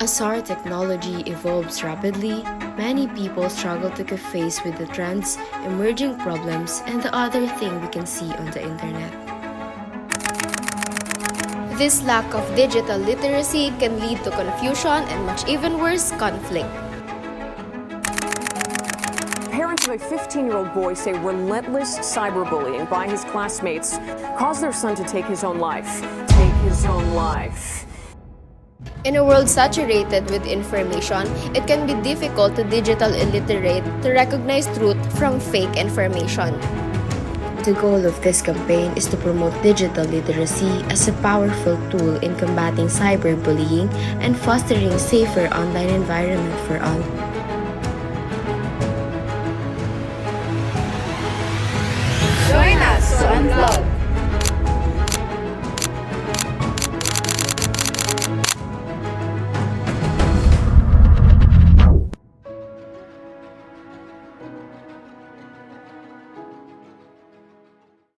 As our technology evolves rapidly, many people struggle to keep pace with the trends, emerging problems, and the other thing we can see on the internet. This lack of digital literacy can lead to confusion and much even worse, conflict. Parents of a 15-year-old boy say relentless cyberbullying by his classmates caused their son to take his own life. In a world saturated with information, it can be difficult to digital illiterate to recognize truth from fake information. The goal of this campaign is to promote digital literacy as a powerful tool in combating cyberbullying and fostering a safer online environment for all.